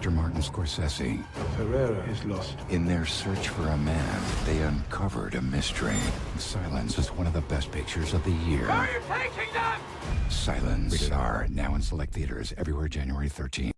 director Martin Scorsese. Ferreira is lost. In their search for a man, they uncovered a mystery. Silence is one of the best pictures of the year. Where are you taking them? Silence. Rated R. Now in select theaters everywhere January 13th.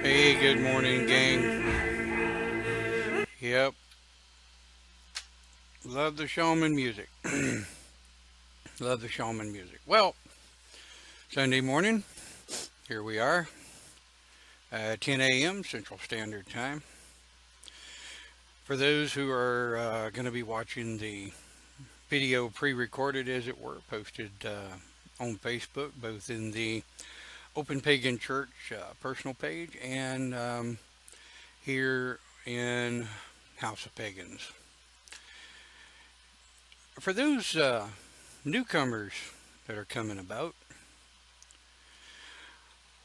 Hey, good morning, gang. Yep, love the showman music. Love the showman music. Well, Sunday morning, Here we are, 10 a.m. Central Standard Time. For those who are going to be watching the video pre-recorded, as it were, posted on Facebook, both in the Open Pagan Church personal page and here in House of Pagans. For those newcomers that are coming about,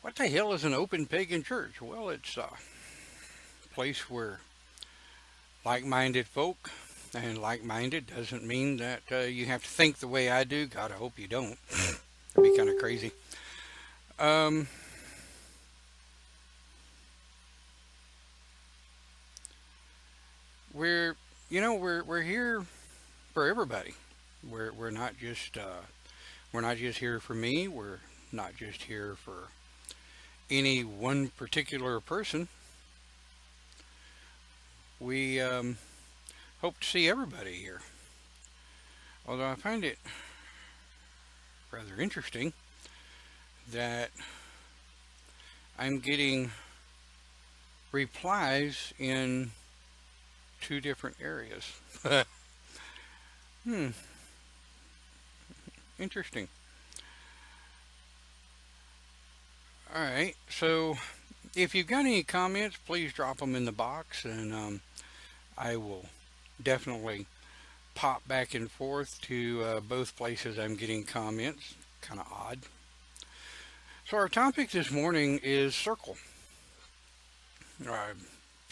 what the hell is an Open Pagan Church? Well, it's a place where like-minded folk, and like-minded doesn't mean that you have to think the way I do. God, I hope you don't. That'd be kind of crazy. We're here for everybody. We're not just here for me. We're not just here for any one particular person. We hope to see everybody here. Although I find it rather interesting that I'm getting replies in two different areas. Interesting. Alright, so if you've got any comments, please drop them in the box, and I will definitely pop back and forth to both places I'm getting comments. Kind of odd. So our topic this morning is circle.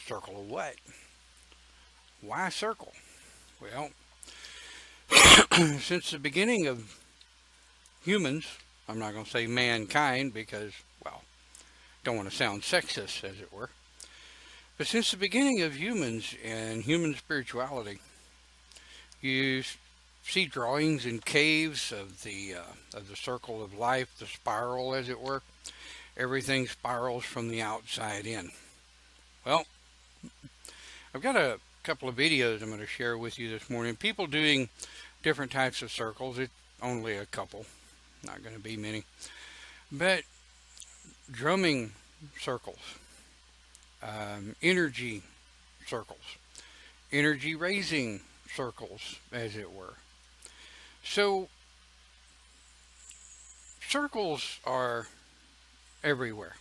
Circle of what? Why circle? Well, since the beginning of humans, I'm not going to say mankind because, well, don't want to sound sexist, as it were. But since the beginning of humans and human spirituality, you see drawings in caves of the circle of life, the spiral, as it were. Everything spirals from the outside in. Well, I've got a couple of videos I'm going to share with you this morning. People doing different types of circles. It's only a couple, not going to be many. But drumming circles, energy circles, energy raising circles, as it were. So circles are everywhere.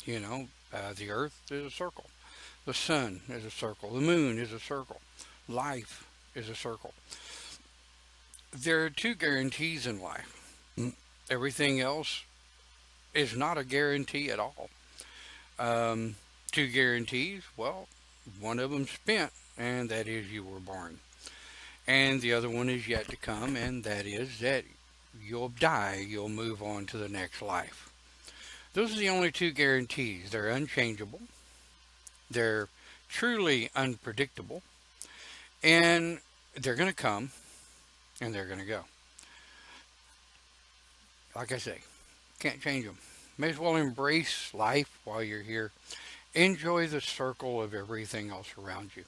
The earth is a circle. The sun is a circle. The moon is a circle. Life is a circle. There are two guarantees in life. Everything else is not a guarantee at all. Two guarantees, well, one of them spent, and that is you were born. And the other one is yet to come, and that is that you'll die, you'll move on to the next life. Those are the only two guarantees. They're unchangeable. They're truly unpredictable. And they're going to come, and they're going to go. Like I say, can't change them. May as well embrace life while you're here. Enjoy the circle of everything else around you.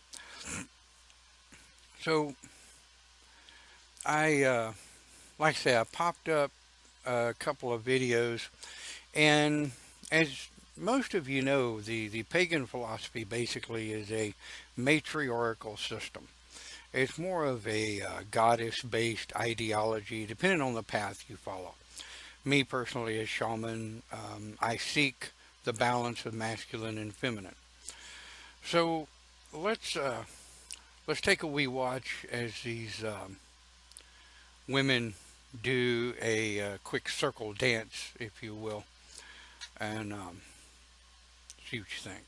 So, like I say, I popped up a couple of videos, and as most of you know, the pagan philosophy basically is a matriarchal system. It's more of a goddess-based ideology, depending on the path you follow. Me personally, as shaman, I seek the balance of masculine and feminine. So let's take a wee watch as these women do a quick circle dance, if you will, and see what you think.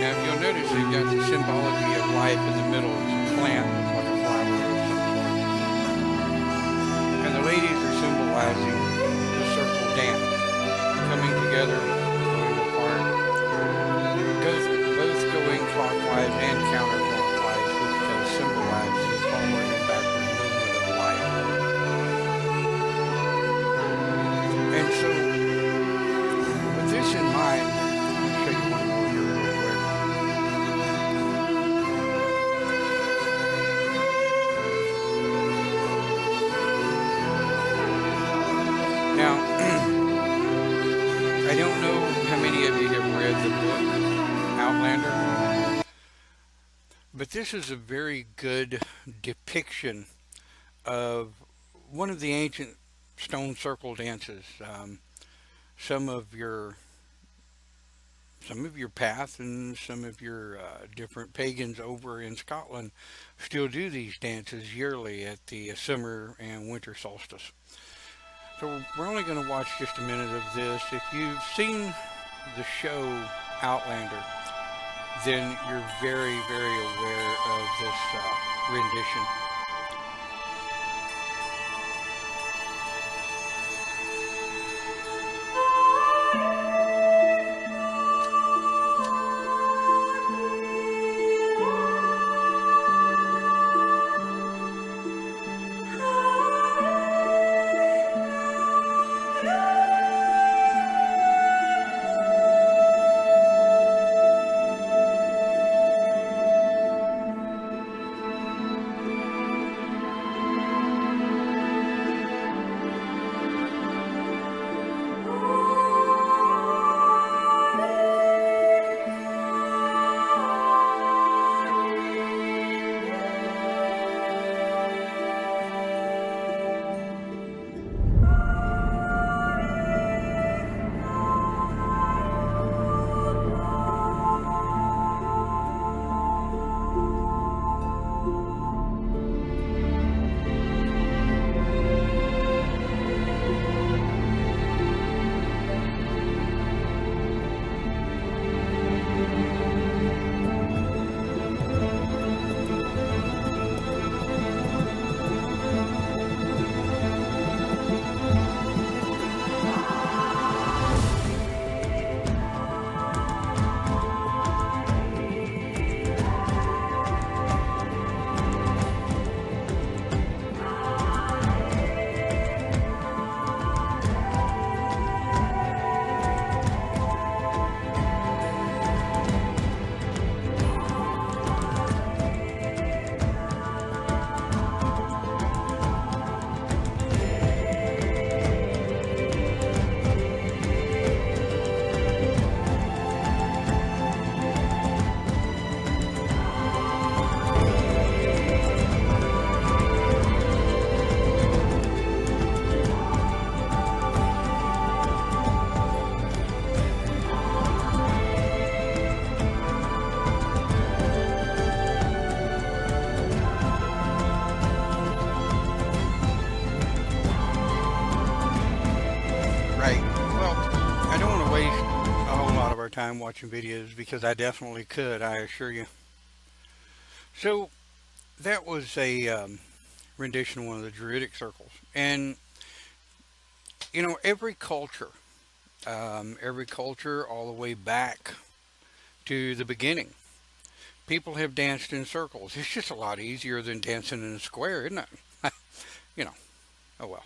Now, if you'll notice, they've got the symbology of life in the middle. It's a plant, it's like a flower of some sort. And the ladies are symbolizing the circle dance, coming together, going apart, both going clockwise and counterclockwise, which does symbolize the forward and backward movement of life. And so, with this in mind, I'll show you one more here real quick. Now, I don't know how many of you have read the book Outlander, but this is a very good depiction of one of the ancient stone circle dances. Some of your path and some of your different pagans over in Scotland still do these dances yearly at the summer and winter solstice. So we're only going to watch just a minute of this. If you've seen the show Outlander, then you're very, very aware of this rendition. Right. Well, I don't want to waste a whole lot of our time watching videos because I definitely could, I assure you. So that was a rendition of one of the Druidic circles. And, you know, every culture all the way back to the beginning, people have danced in circles. It's just a lot easier than dancing in a square, isn't it? You know, oh well.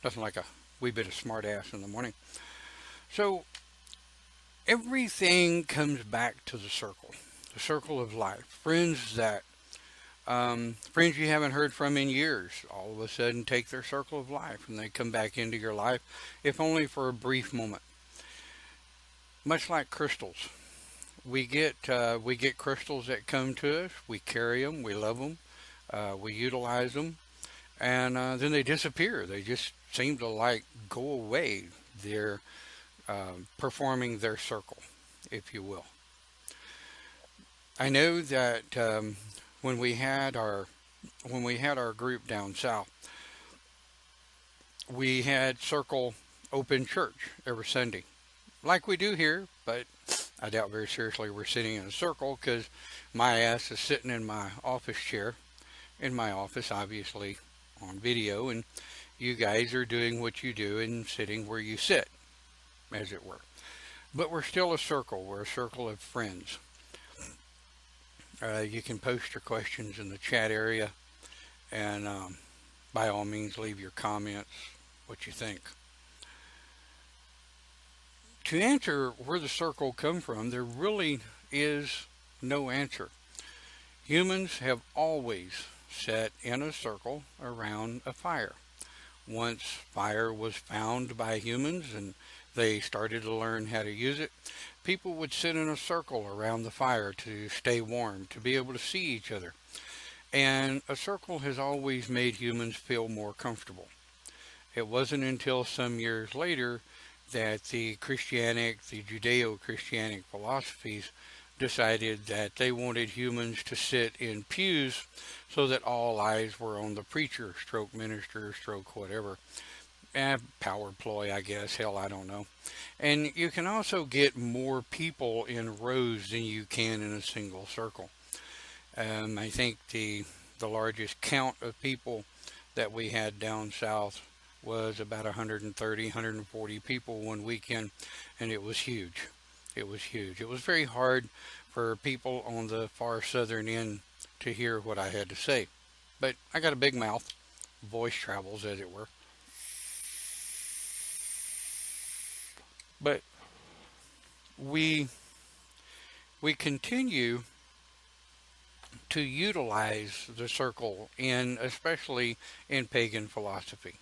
Nothing like a wee bit of smart ass in the morning. So everything comes back to the circle of life. Friends you haven't heard from in years, all of a sudden take their circle of life and they come back into your life, if only for a brief moment. Much like crystals, we get crystals that come to us. We carry them, we love them, we utilize them, and then they disappear. They just seem to like go away. They're performing their circle, if you will. I know that when we had our group down south, we had circle open church every Sunday, like we do here, but I doubt very seriously we're sitting in a circle because my ass is sitting in my office chair in my office, obviously on video, and you guys are doing what you do and sitting where you sit, as it were. But we're still a circle. We're a circle of friends. You can post your questions in the chat area, and by all means, leave your comments, what you think. To answer where the circle come from, there really is no answer. Humans have always sat in a circle around a fire. Once fire was found by humans and they started to learn how to use it, people would sit in a circle around the fire to stay warm, to be able to see each other. And a circle has always made humans feel more comfortable. It wasn't until some years later that the Judeo-Christianic philosophies decided that they wanted humans to sit in pews so that all eyes were on the preacher, stroke minister, stroke whatever. Power ploy, I guess. Hell, I don't know. And you can also get more people in rows than you can in a single circle. I think the largest count of people that we had down south was about 130, 140 people one weekend, and it was huge. It was huge. It was very hard for people on the far southern end to hear what I had to say. But I got a big mouth. Voice travels, as it were. But we continue to utilize the circle especially in pagan philosophy.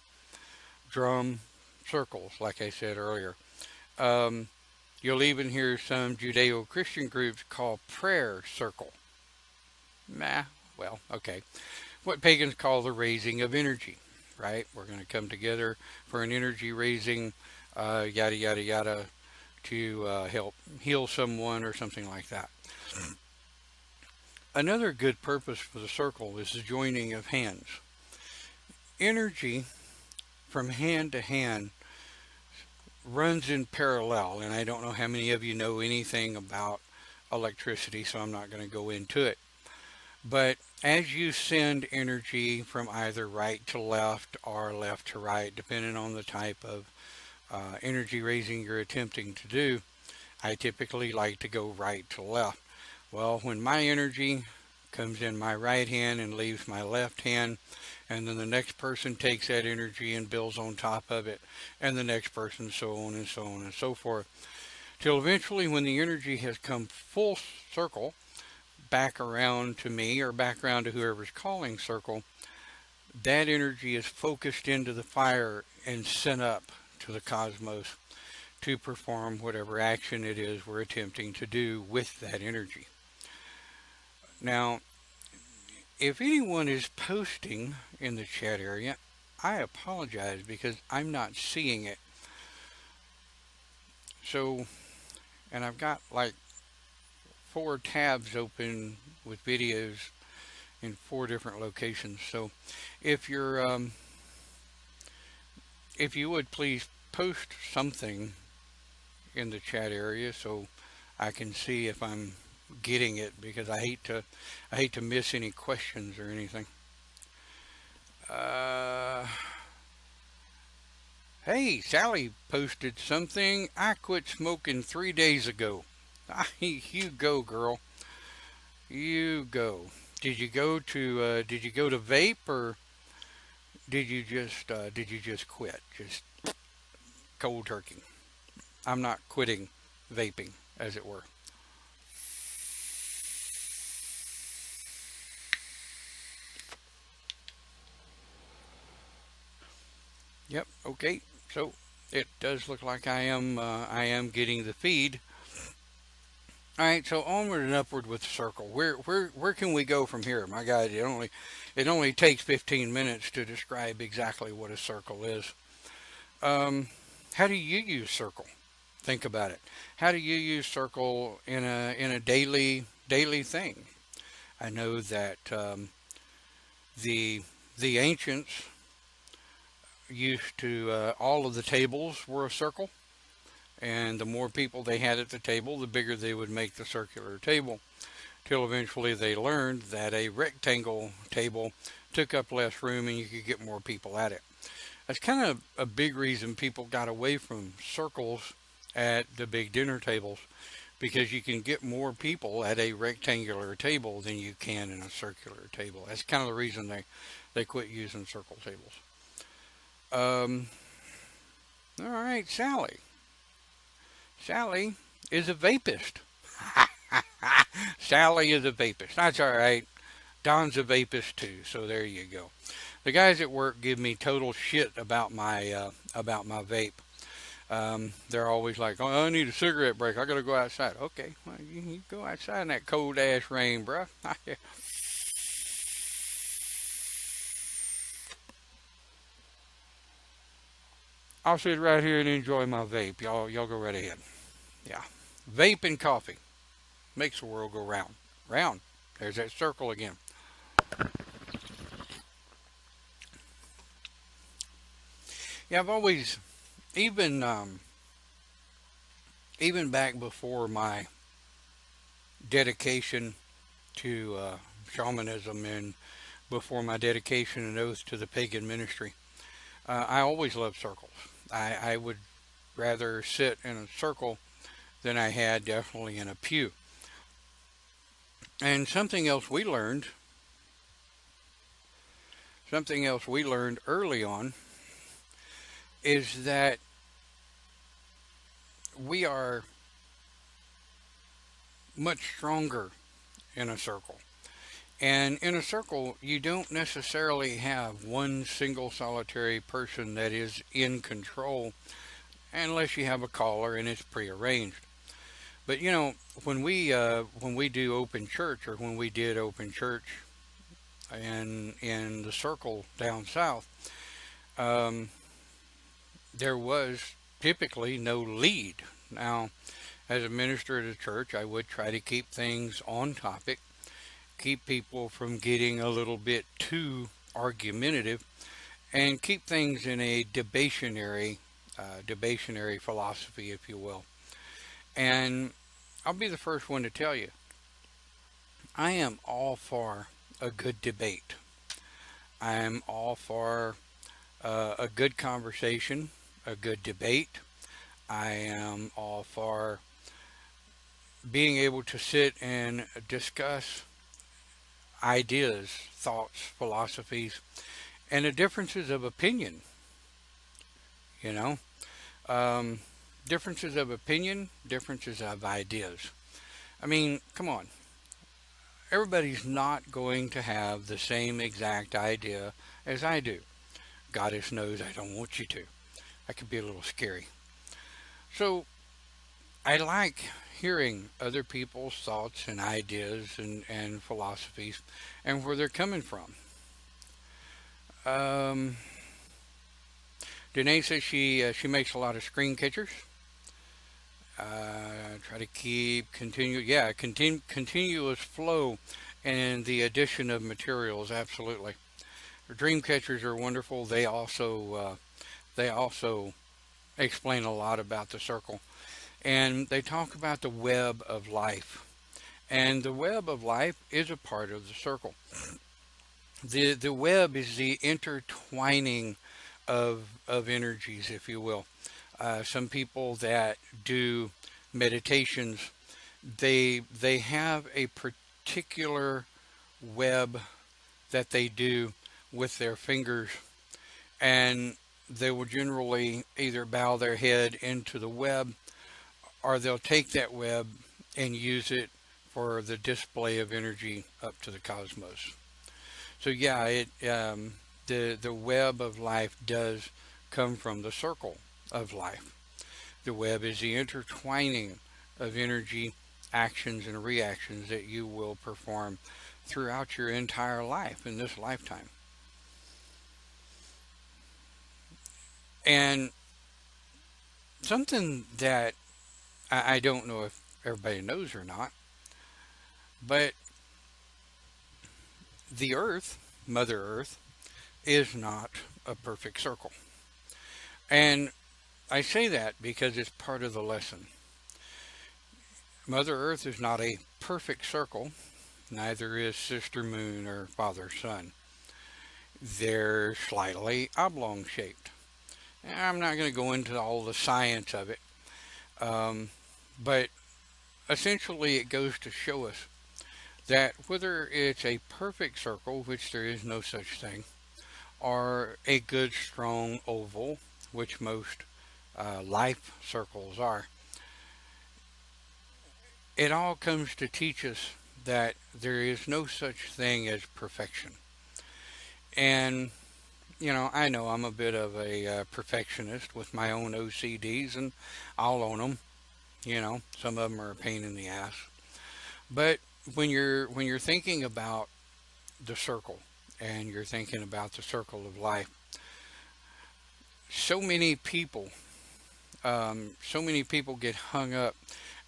Drum circles, like I said earlier. You'll even hear some Judeo-Christian groups call prayer circle. Well, okay. What pagans call the raising of energy, right? We're going to come together for an energy raising, yada, yada, yada, to help heal someone or something like that. Another good purpose for the circle is the joining of hands. Energy from hand to hand runs in parallel, and I don't know how many of you know anything about electricity, so I'm not going to go into it. But as you send energy from either right to left or left to right, depending on the type of energy raising you're attempting to do, I typically like to go right to left. Well, when my energy comes in my right hand and leaves my left hand, and then the next person takes that energy and builds on top of it, and the next person, so on and so on and so forth, till eventually when the energy has come full circle back around to me or back around to whoever's calling circle, that energy is focused into the fire and sent up to the cosmos to perform whatever action it is we're attempting to do with that energy. Now, if anyone is posting in the chat area, I apologize because I'm not seeing it. So, and I've got like 4 tabs open with videos in 4 different locations. So, if you would please post something in the chat area so I can see if I'm getting it, because I hate to miss any questions or anything. Hey, Sally posted something. I quit smoking 3 days ago. You go, girl. You go. Did you go to vape, or did you just quit? Just cold turkey. I'm not quitting vaping, as it were. Yep. Okay. So it does look like I am getting the feed. All right. So onward and upward with the circle. Where can we go from here? My God, it only takes 15 minutes to describe exactly what a circle is. How do you use circle? Think about it. How do you use circle in a daily thing? I know that the ancients used to all of the tables were a circle, And the more people they had at the table, the bigger they would make the circular table, till eventually they learned that a rectangle table took up less room and you could get more people at it. That's kind of a big reason people got away from circles at the big dinner tables, because you can get more people at a rectangular table than you can in a circular table. That's kind of the reason they quit using circle tables. Um, all right, Sally. Sally is a vapist. Sally is a vapist. That's all right. Don's a vapist too, so there you go. The guys at work give me total shit about my vape. They're always like, "Oh, I need a cigarette break. I gotta go outside." Okay, well, you go outside in that cold ass rain, bruh. I'll sit right here and enjoy my vape. Y'all go right ahead. Yeah, vape and coffee makes the world go round, round. There's that circle again. Yeah, I've always, even even back before my dedication to shamanism, and before my dedication and oath to the pagan ministry, I always loved circles. I would rather sit in a circle than I had definitely in a pew. And something else we learned early on is that we are much stronger in a circle. And in a circle, you don't necessarily have one single solitary person that is in control, unless you have a caller and it's prearranged. But when we do open church, or when we did open church in the circle down south, um, there was typically no lead. Now, as a minister at a church, I would try to keep things on topic, keep people from getting a little bit too argumentative, and keep things in a debationary philosophy, if you will. And I'll be the first one to tell you, I am all for a good debate. I am all for a good conversation, a good debate. I am all for being able to sit and discuss ideas, thoughts, philosophies, and the differences of opinion. You know, um, differences of opinion, differences of ideas. I mean, come on. Everybody's not going to have the same exact idea as I do. Goddess knows I don't want you to. That could be a little scary. So I like hearing other people's thoughts and ideas and philosophies and where they're coming from. Um, Danae says she makes a lot of screen catchers. Try to keep continuous flow and the addition of materials. Absolutely, dream catchers are wonderful. They also explain a lot about the circle, and they talk about the web of life. And the web of life is a part of the circle. The web is the intertwining of energies, if you will. Some people that do meditations, they have a particular web that they do with their fingers, and they will generally either bow their head into the web, or they'll take that web and use it for the display of energy up to the cosmos. So yeah, the web of life does come from the circle of life. The web is the intertwining of energy, actions, and reactions that you will perform throughout your entire life in this lifetime. And something that I don't know if everybody knows or not, but the Earth, Mother Earth, is not a perfect circle. And I say that because it's part of the lesson. Mother Earth is not a perfect circle, neither is Sister Moon or Father Sun. They're slightly oblong shaped. I'm not going to go into all the science of it, um, but essentially it goes to show us that whether it's a perfect circle, which there is no such thing, or a good strong oval, which most life circles are, it all comes to teach us that there is no such thing as perfection. And, I know I'm a bit of a perfectionist with my own OCDs, and I'll own them. Some of them are a pain in the ass. But when you're thinking about the circle and you're thinking about the circle of life, so many people, get hung up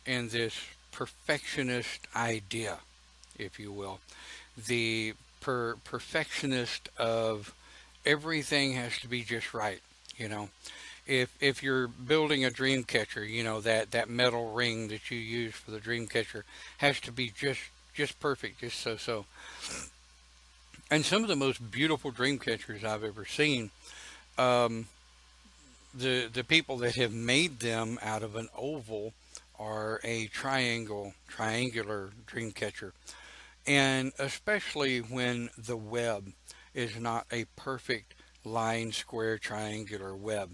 in this perfectionist idea, if you will, the perfectionist of everything has to be just right. You know, if you're building a dream catcher, that metal ring that you use for the dream catcher has to be just perfect, just so. And some of the most beautiful dream catchers I've ever seen, um, the people that have made them out of an oval are a triangular dream catcher. And especially when the web is not a perfect line, square, triangular web.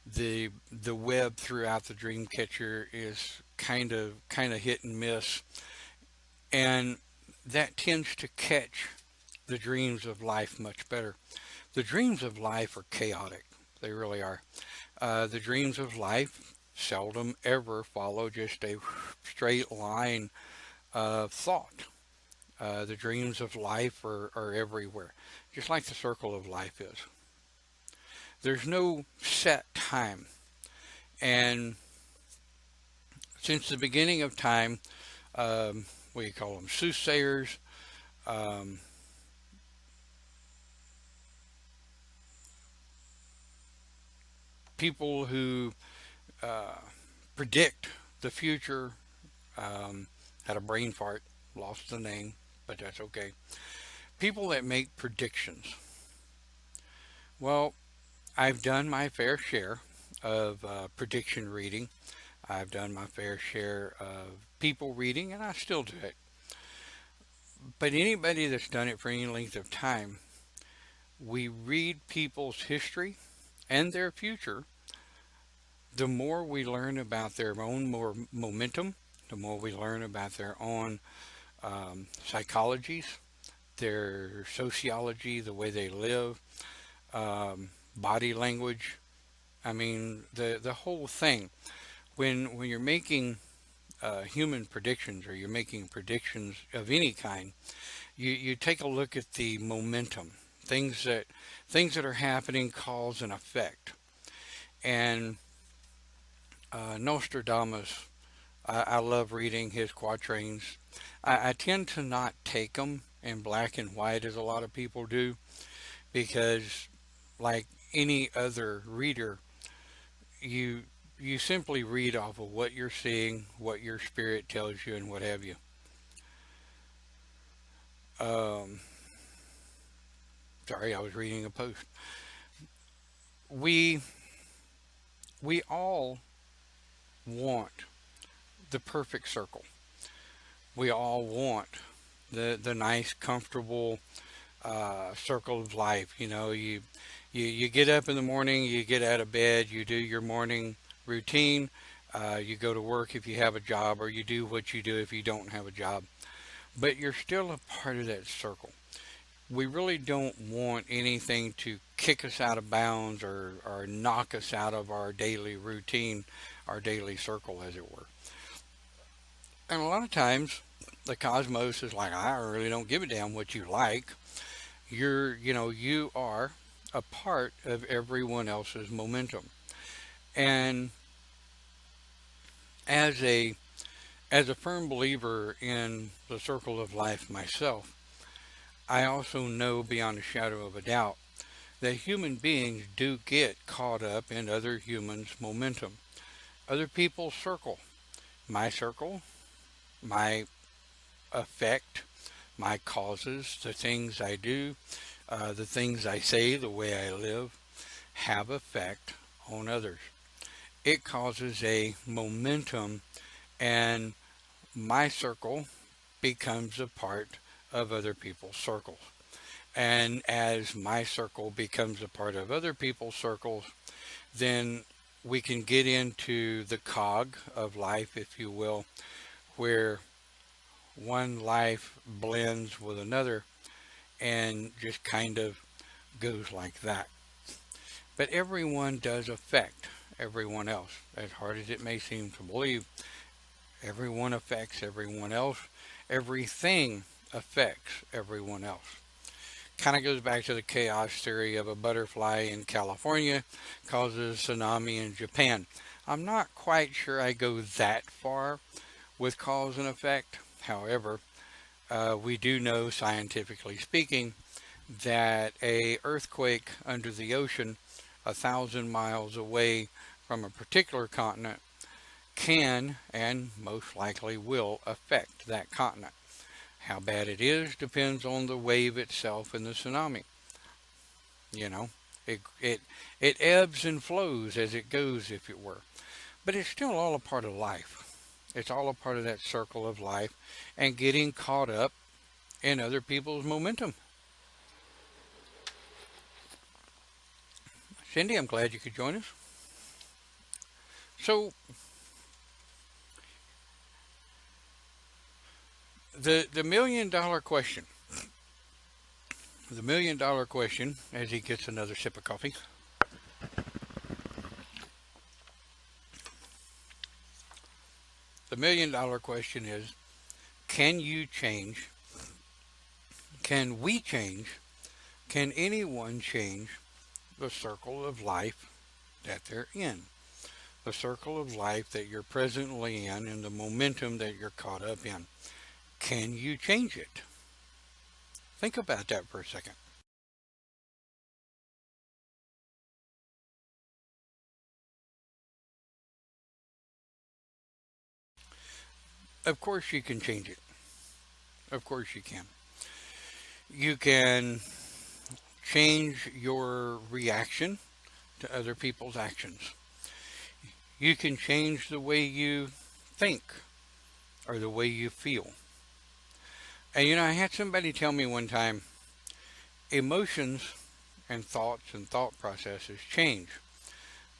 The web throughout the dream catcher is kind of hit and miss, and that tends to catch the dreams of life much better. The dreams of life are chaotic. They really are. The dreams of life seldom ever follow just a straight line of thought. The dreams of life are everywhere, just like the circle of life is. There's no set time. And since the beginning of time, what do you call them? Soothsayers, um, people who uh, predict the future, um, had a brain fart, lost the name, but that's okay. People that make predictions. Well, I've done my fair share of prediction reading. I've done my fair share of people reading, and I still do it. But anybody that's done it for any length of time, we read people's history and their future. The more we learn about their own more momentum, the more we learn about their own psychologies, their sociology, the way they live, body language. I mean, the whole thing. When you're making human predictions, or you're making predictions of any kind, you take a look at the momentum, things that things that are happening, cause and effect. And Nostradamus, I love reading his quatrains. I tend to not take them in black and white as a lot of people do, because like any other reader, you you simply read off of what you're seeing, what your spirit tells you, and what have you. Um, Sorry, I was reading a post. We we all want the perfect circle. We all want the nice, comfortable circle of life. You get up in the morning, you get out of bed, you do your morning routine, you go to work if you have a job, or you do what you do if you don't have a job. But you're still a part of that circle. We really don't want anything to kick us out of bounds, or knock us out of our daily routine, our daily circle, as it were. And a lot of times, the cosmos is like, I really don't give a damn what you like. You are a part of everyone else's momentum. And as a as a firm believer in the circle of life myself, I also know beyond a shadow of a doubt that human beings do get caught up in other humans' momentum, other people's circle, my circle, my effect, my causes, the things I do, the things I say, the way I live, have effect on others. It causes a momentum, and my circle becomes a part of other people's circles. And as my circle becomes a part of other people's circles, then we can get into the cog of life, if you will, where one life blends with another and just kind of goes like that. But everyone does affect everyone else. As hard as it may seem to believe, everyone affects everyone else. Everything affects everyone else. Kind of goes back to the chaos theory of a butterfly in California causes a tsunami in Japan. I'm not quite sure I go that far with cause and effect. However, we do know, scientifically speaking, that a earthquake under the ocean 1,000 miles away from a particular continent can and most likely will affect that continent. How bad it is depends on the wave itself and the tsunami. You know, it ebbs and flows as it goes, if it were. But it's still all a part of life. It's all a part of that circle of life and getting caught up in other people's momentum. Cindy, I'm glad you could join us. So the $1 million question, as he gets another sip of coffee. The $1 million question is, can you change? Can we change? Can anyone change the circle of life that they're in? The circle of life that you're presently in and the momentum that you're caught up in. Can you change it? Think about that for a second. Of course you can change it. Of course you can. You can change your reaction to other people's actions. You can change the way you think or the way you feel. And I had somebody tell me one time, emotions and thoughts and thought processes change,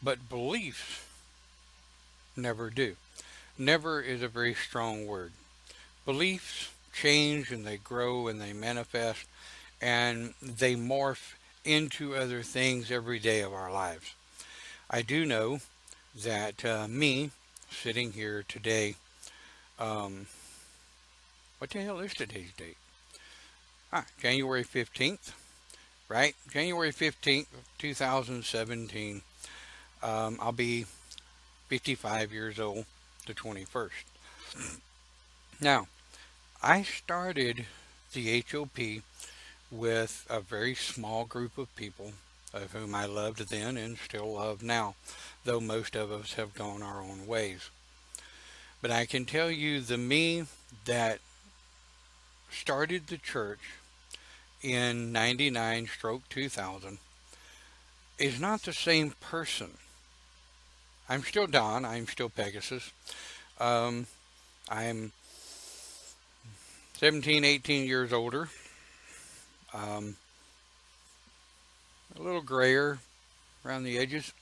but beliefs never do. Never is a very strong word. Beliefs change and they grow and they manifest and they morph into other things every day of our lives. I do know that me sitting here today, um, what the hell is today's date? January 15th, right? January 15th, 2017. I'll be 55 years old the 21st. Now, I started the HOP with a very small group of people of whom I loved then and still love now, though most of us have gone our own ways. But I can tell you the me that started the church in 99 stroke 2000 is not the same person. I'm still Don, I'm still Pegasus. Um, I'm 17, 18 years older, um, a little grayer around the edges,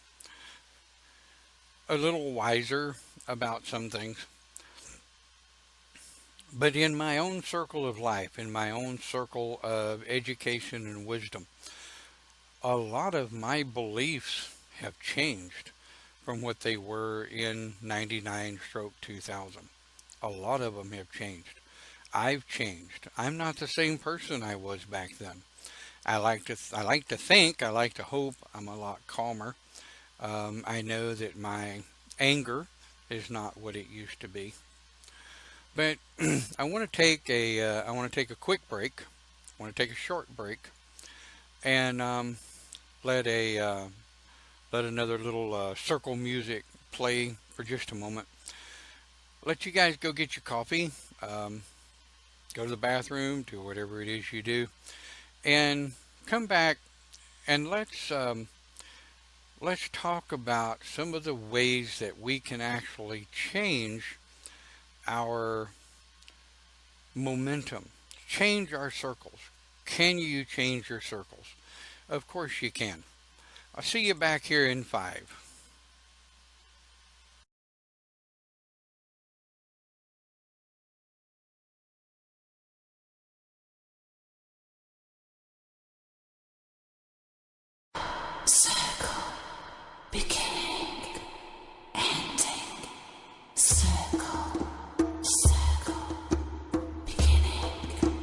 a little wiser about some things. But in my own circle of life, in my own circle of education and wisdom, a lot of my beliefs have changed from what they were in 99 stroke 2000. A lot of them have changed. I've changed. I'm not the same person I was back then. I like to think, I like to hope I'm a lot calmer. I know that my anger is not what it used to be. But I want to take a quick break. I want to take a short break, and let another little circle music play for just a moment. Let you guys go get your coffee, um, go to the bathroom, do whatever it is you do, and come back and let's talk about some of the ways that we can actually change our momentum, change our circles. Can you change your circles? Of course you can. I'll see you back here in 5. Circle, beginning, ending. Circle, circle, beginning,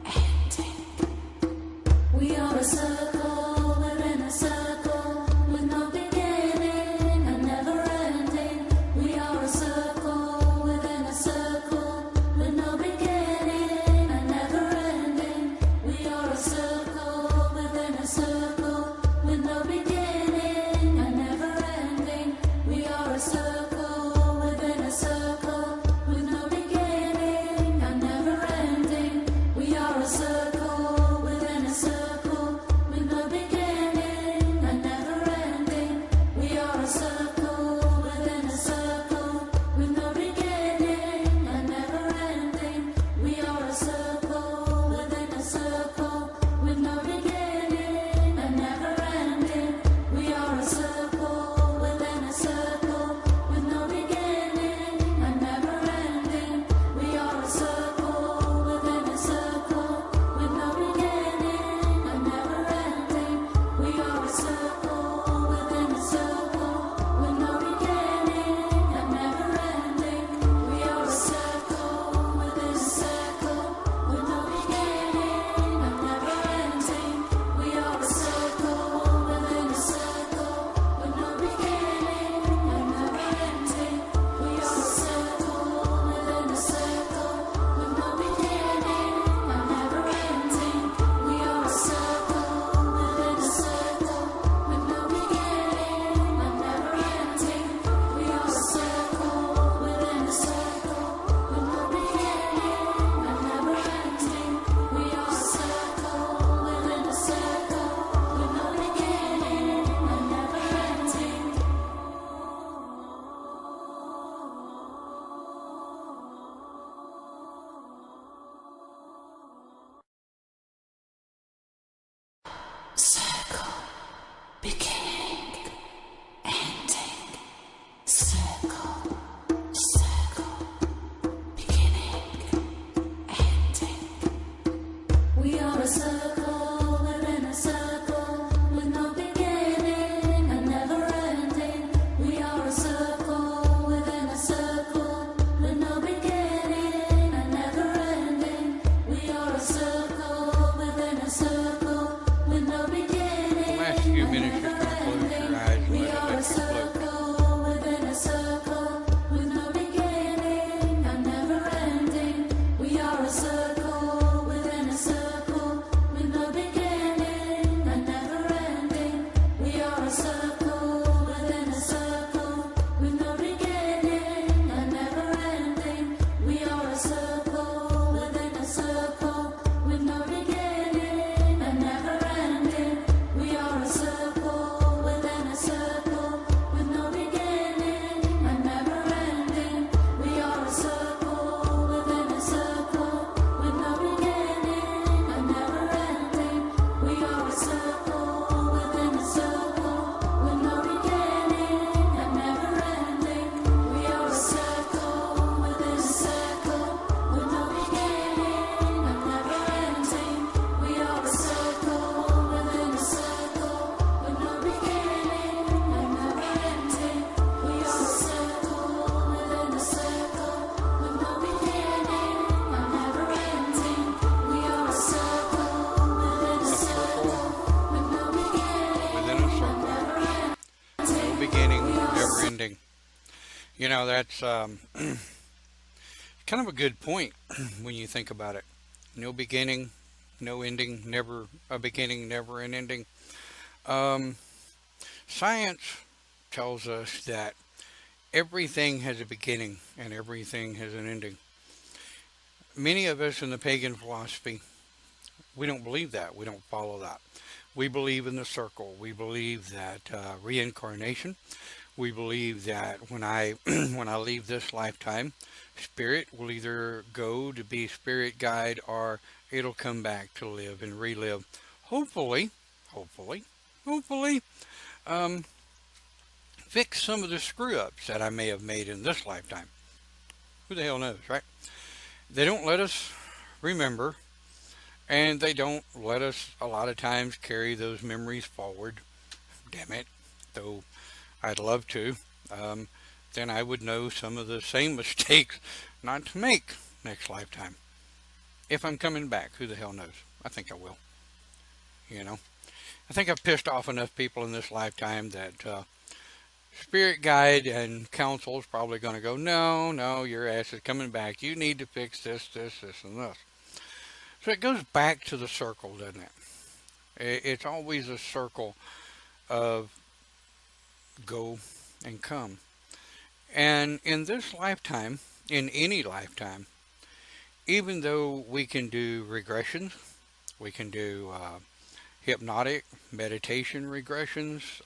ending. We are a circle within a circle with no beginning and never ending. We are a circle within a circle with no beginning and never ending. We are a circle within a circle with no beginning and never ending. We are a circle within a circle with no beginning and never ending. We are a circle within a circle with no beginning and never ending. We are a circle within a circle with no beginning and never ending. We are a circle within a circle with no beginning and never ending. We are a circle within a circle with no beginning and never ending. We are a circle within a circle with no beginning and never ending. We are a circle within a circle with no beginning and never ending. We are a circle within a circle with no beginning and never ending. We are a circle within a circle with no beginning and never ending. We are a circle within a circle with no beginning and never ending. We are a circle within a circle with no beginning and never ending. We are a circle within a circle with no beginning and never ending. We are a circle within a circle with no beginning and never ending. Circle, beginning, ending. Circle, circle, beginning, ending. We are a circle within a circle with no beginning and never ending. We are a circle within a circle with no beginning and never ending. We are a circle within a circle with no beginning. The last few minutes, just kind of close your eyes and We let are a it float. circle within a circle with no beginning and never ending. We are a circle within a circle with no beginning and never ending. We are a circle within a circle with no beginning and never ending. We are a circle within a circle with no beginning and never ending. We are a circle within a circle with no beginning and never ending. We are a circle within a circle with no beginning and never ending. We are a circle within a circle with no beginning and never ending. We are a circle within a circle with no beginning and never ending. We are a circle within a circle with no beginning and never ending. We are a circle within a circle with no beginning and never ending. We are a circle within a A circle circle with no beginning within a circle, never ending. no beginning, never ending. That's kind of a good point when you think about it. No beginning, no ending, never a beginning, never an ending. Um, Science tells us that everything has a beginning and everything has an ending. Many of us in the pagan philosophy, we don't believe that. We don't follow that. We believe in the circle. We believe that reincarnation. We believe that when I when I leave this lifetime, spirit will either go to be spirit guide or it'll come back to live and relive. Hopefully, hopefully, hopefully, um, fix some of the screw ups that I may have made in this lifetime. Who the hell knows, right? They don't let us remember, and they don't let us a lot of times carry those memories forward. Damn it. Though I'd love to. Um, then I would know some of the same mistakes not to make next lifetime. If I'm coming back, who the hell knows? I think I will. You know, I think I've pissed off enough people in this lifetime that spirit guide and council is probably going to go, no, no, your ass is coming back. You need to fix this, this, this, and this. So it goes back to the circle, doesn't it? It's always a circle of go and come. And in this lifetime, in any lifetime, even though we can do regressions, we can do hypnotic meditation regressions,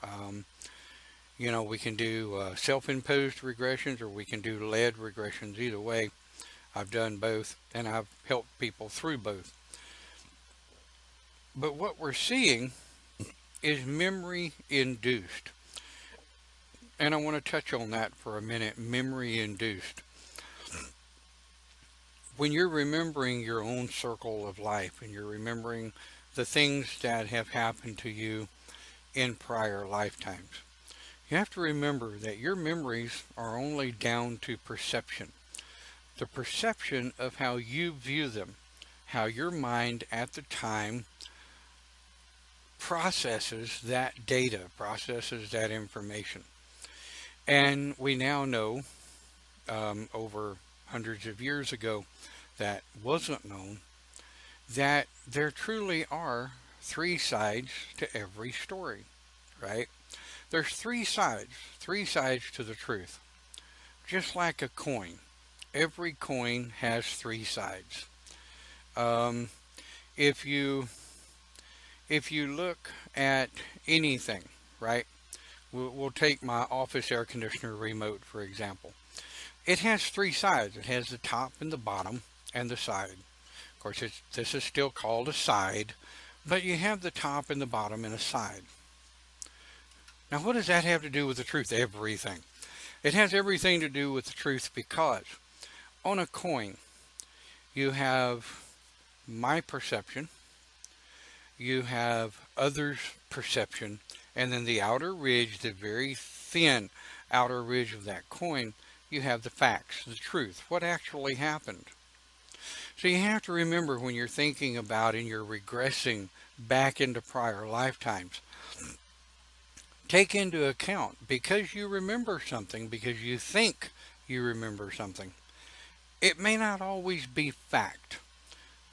we can do self-imposed regressions or we can do led regressions. Either way, I've done both and I've helped people through both. But what we're seeing is memory induced. And I want to touch on that for a minute. Memory induced. When you're remembering your own circle of life and you're remembering the things that have happened to you in prior lifetimes, you have to remember that your memories are only down to perception. The perception of how you view them, how your mind at the time processes that data, processes that information. And we now know, over hundreds of years ago, that wasn't known, that there truly are three sides to every story, right? There's three sides to the truth. Just like a coin. Every coin has three sides. Um, if you if you look at anything, right? We'll take my office air conditioner remote for example. It has three sides. It has the top and the bottom and the side. Of course, this is still called a side, but you have the top and the bottom and a side. Now, what does that have to do with the truth? Everything. It has everything to do with the truth because on a coin, you have my perception, you have others' perception, and then the outer ridge, the very thin outer ridge of that coin, you have the facts, the truth, what actually happened. So you have to remember when you're thinking about and you're regressing back into prior lifetimes, take into account because you remember something, because you think you remember something, it may not always be fact.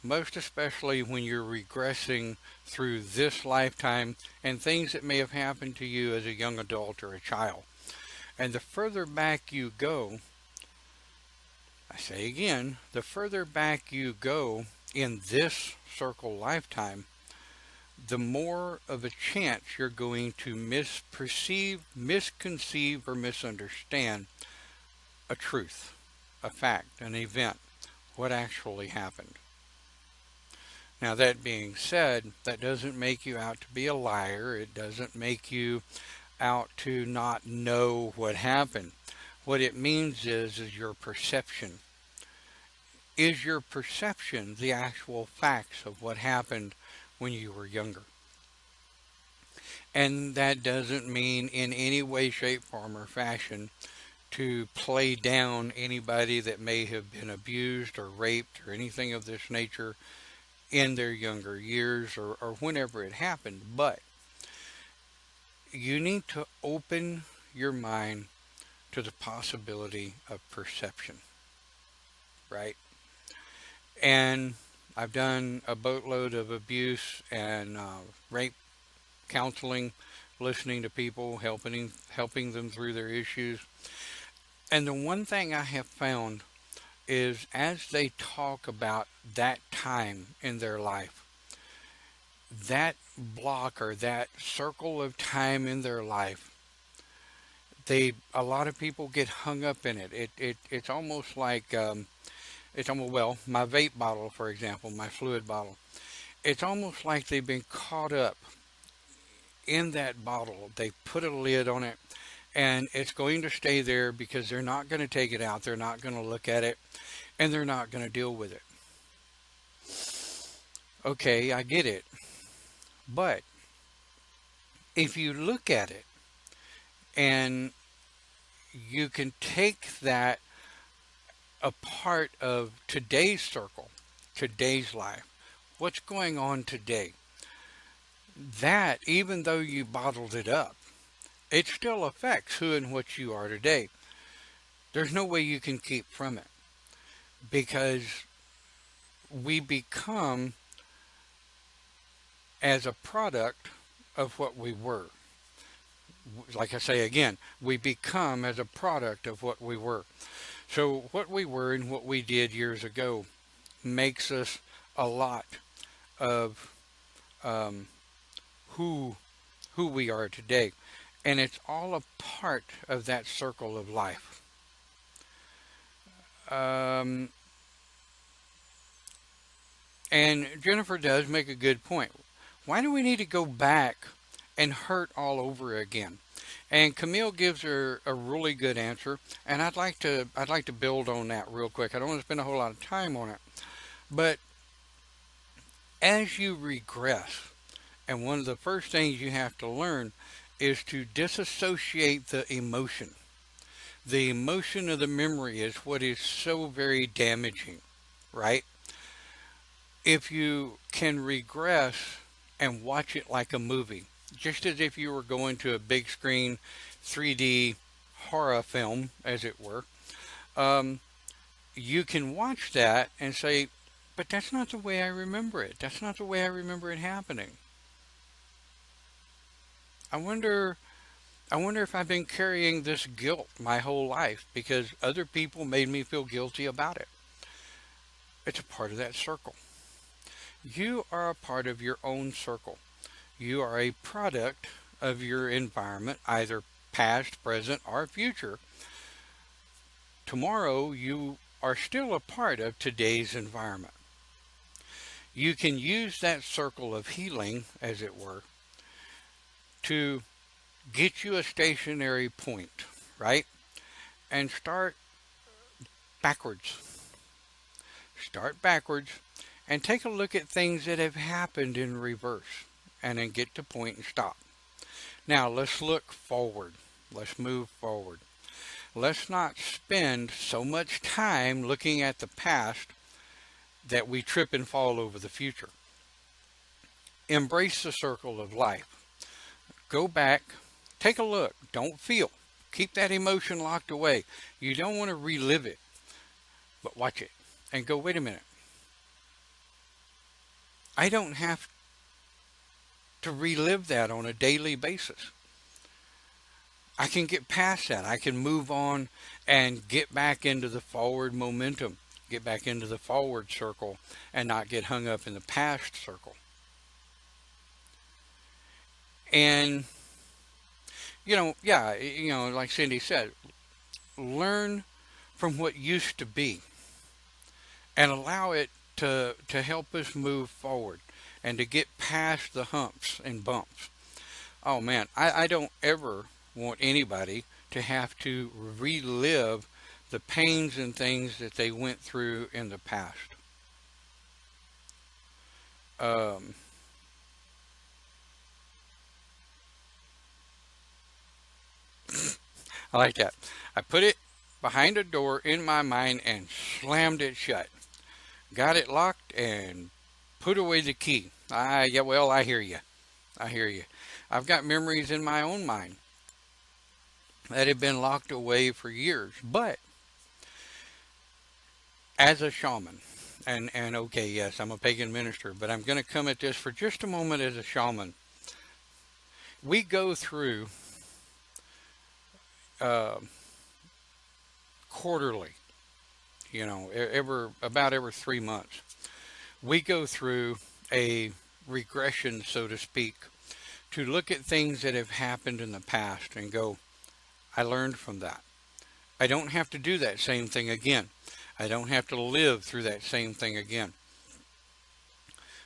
Most especially when you're regressing through this lifetime and things that may have happened to you as a young adult or a child. And the further back you go, I say again, the further back you go in this circle lifetime, the more of a chance you're going to misperceive, misconceive, or misunderstand a truth, a fact, an event, what actually happened. Now, that being said, that doesn't make you out to be a liar. It doesn't make you out to not know what happened. What it means is your perception. Is your perception the actual facts of what happened when you were younger? And that doesn't mean in any way, shape, form, or fashion to play down anybody that may have been abused or raped or anything of this nature in their younger years or whenever it happened. But you need to open your mind to the possibility of perception, right? And I've done a boatload of abuse and rape counseling, listening to people, helping them through their issues. And the one thing I have found is as they talk about that time in their life, that block or that circle of time in their life, a lot of people get hung up in it. It's almost like it's almost, well, my vape bottle, for example, my fluid bottle. It's almost like they've been caught up in that bottle. They put a lid on it, and it's going to stay there because they're not going to take it out. They're not going to look at it, and they're not going to deal with it. Okay, I get it. But if you look at it and you can take that a part of today's circle, today's life, what's going on today, that even though you bottled it up, it still affects who and what you are today. There's no way you can keep from it because we become as a product of what we were. Like I say again, we become as a product of what we were. So what we were and what we did years ago makes us a lot of who we are today. And it's all a part of that circle of life. And Jennifer does make a good point. Why do we need to go back and hurt all over again? And Camille gives her a really good answer, and I'd like to build on that real quick. I don't want to spend a whole lot of time on it, but as you regress, and one of the first things you have to learn is to disassociate the emotion. The emotion of the memory is what is so very damaging, right? If you can regress and watch it like a movie, just as if you were going to a big screen 3D horror film, as it were, you can watch that and say, but that's not the way I remember it. That's not the way I remember it happening. I wonder if I've been carrying this guilt my whole life because other people made me feel guilty about it. It's a part of that circle. You are a part of your own circle. You are a product of your environment, either past, present, or future. Tomorrow, you are still a part of today's environment. You can use that circle of healing, as it were, to get you a stationary point, right? And start backwards. Start backwards and take a look at things that have happened in reverse and then get to point and stop. Now let's look forward. Let's move forward. Let's not spend so much time looking at the past that we trip and fall over the future. Embrace the circle of life. Go back, take a look, don't feel. Keep that emotion locked away. You don't want to relive it, but watch it and go, wait a minute. I don't have to relive that on a daily basis. I can get past that. I can move on and get back into the forward momentum, get back into the forward circle and not get hung up in the past circle. And, like Cindy said, learn from what used to be and allow it to help us move forward and to get past the humps and bumps. Oh man, I don't ever want anybody to have to relive the pains and things that they went through in the past. I like that. I put it behind a door in my mind and slammed it shut. Got it locked and put away the key. I hear you. I hear you. I've got memories in my own mind that have been locked away for years. But as a shaman, and okay, yes, I'm a pagan minister, but I'm going to come at this for just a moment as a shaman. We go through uh, quarterly, about every 3 months, we go through a regression, so to speak, to look at things that have happened in the past and go, I learned from that. I don't have to do that same thing again. I don't have to live through that same thing again.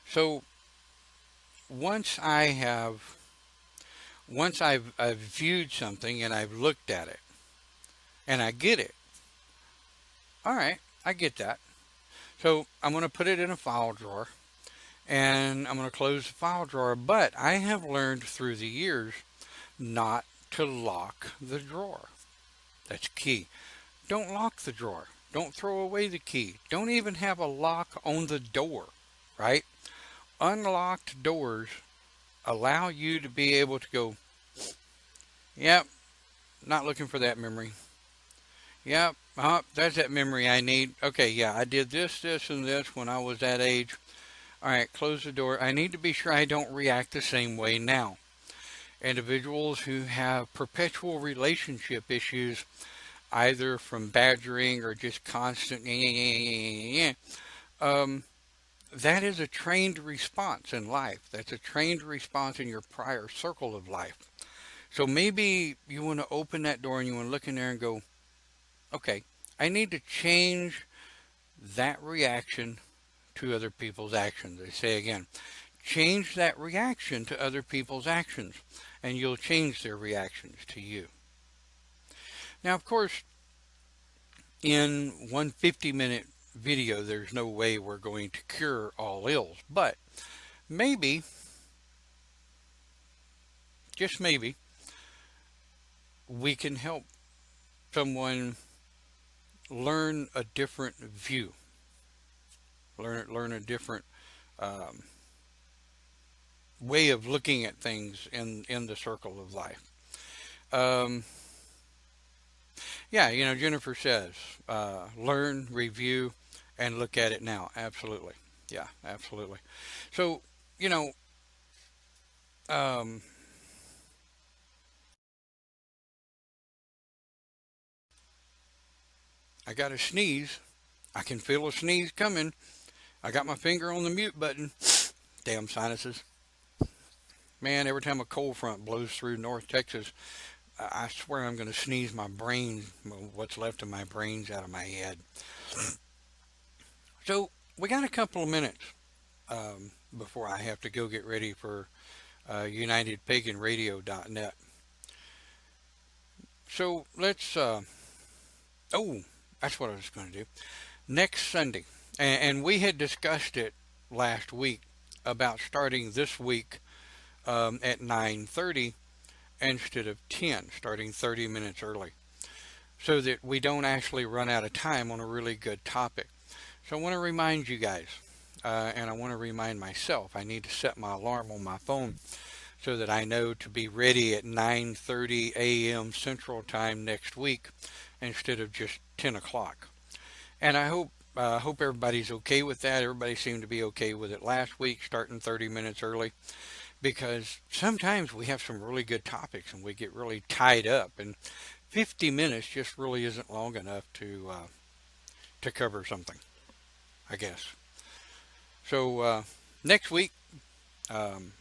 So once I have, I've viewed something and I've looked at it and I get it. All right, I get that. So I'm going to put it in a file drawer and I'm going to close the file drawer. But I have learned through the years not to lock the drawer. That's key. Don't lock the drawer. Don't throw away the key. Don't even have a lock on the door, right? Unlocked doors allow you to be able to go, yep, not looking for that memory. Yep, that's that memory I need. Okay, yeah, I did this, this, and this when I was that age. All right, close the door. I need to be sure I don't react the same way now. Individuals who have perpetual relationship issues, either from badgering or just constant, that is a trained response in life. That's a trained response in your prior circle of life. So maybe you want to open that door and you want to look in there and go, okay, I need to change that reaction to other people's actions. They say again, change that reaction to other people's actions, and you'll change their reactions to you. Now, of course, in one 50-minute video, there's no way we're going to cure all ills, but maybe, just maybe, we can help someone learn a different view, learn a different um, way of looking at things in the circle of life. Um, yeah, Jennifer says, learn, review, and look at it now. Absolutely. Yeah, absolutely. So, you know, um, I got a sneeze. I can feel a sneeze coming. I got my finger on the mute button. Damn sinuses. Man, every time a cold front blows through North Texas, I swear I'm going to sneeze my brain, what's left of my brains out of my head. So we got a couple of minutes before I have to go get ready for UnitedPaganRadio.net. So oh, that's what I was going to do. Next Sunday, and we had discussed it last week about starting this week at 9:30 instead of 10, starting 30 minutes early, so that we don't actually run out of time on a really good topic. So I want to remind you guys, and I want to remind myself, I need to set my alarm on my phone so that I know to be ready at 9:30 a.m. Central Time next week instead of just 10 o'clock. And I hope everybody's okay with that. Everybody seemed to be okay with it last week, starting 30 minutes early, because sometimes we have some really good topics and we get really tied up, and 50 minutes just really isn't long enough to cover something, I guess. So next week, um,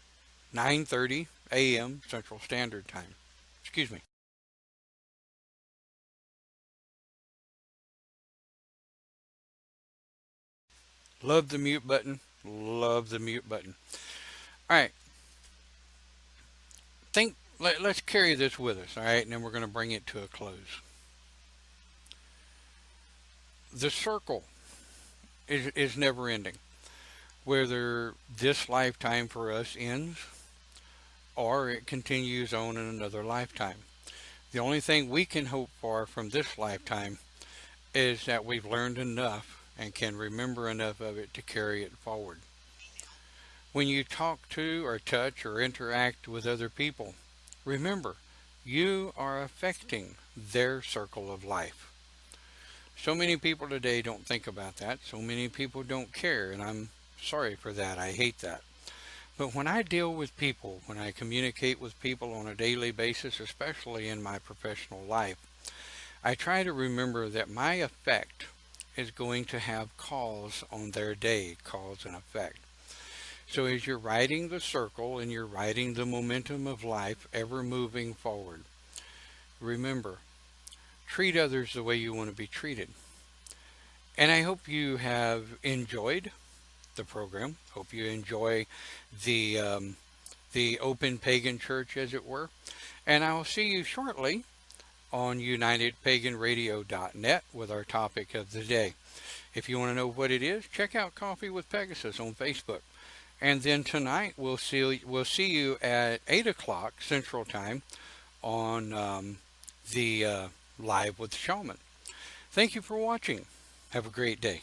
9:30 a.m. Central Standard Time. Excuse me. Love the mute button. Love the mute button. All right. Let's carry this with us, all right, and then we're going to bring it to a close. The circle is never ending. Whether this lifetime for us ends or it continues on in another lifetime. The only thing we can hope for from this lifetime is that we've learned enough and can remember enough of it to carry it forward. When you talk to or touch or interact with other people, remember, you are affecting their circle of life. So many people today don't think about that. So many people don't care, and I'm sorry for that. I hate that. But when I deal with people, when I communicate with people on a daily basis, especially in my professional life, I try to remember that my effect is going to have cause on their day, cause and effect. So as you're riding the circle and you're riding the momentum of life, ever moving forward, remember, treat others the way you want to be treated. And I hope you have enjoyed the program. Hope you enjoy the the open pagan church, as it were. And I will see you shortly on UnitedPaganRadio.net with our topic of the day. If you want to know what it is, check out Coffee with Pegasus on Facebook. And then tonight we'll see you at 8 o'clock Central Time on the Live with Shaman. Thank you for watching. Have a great day.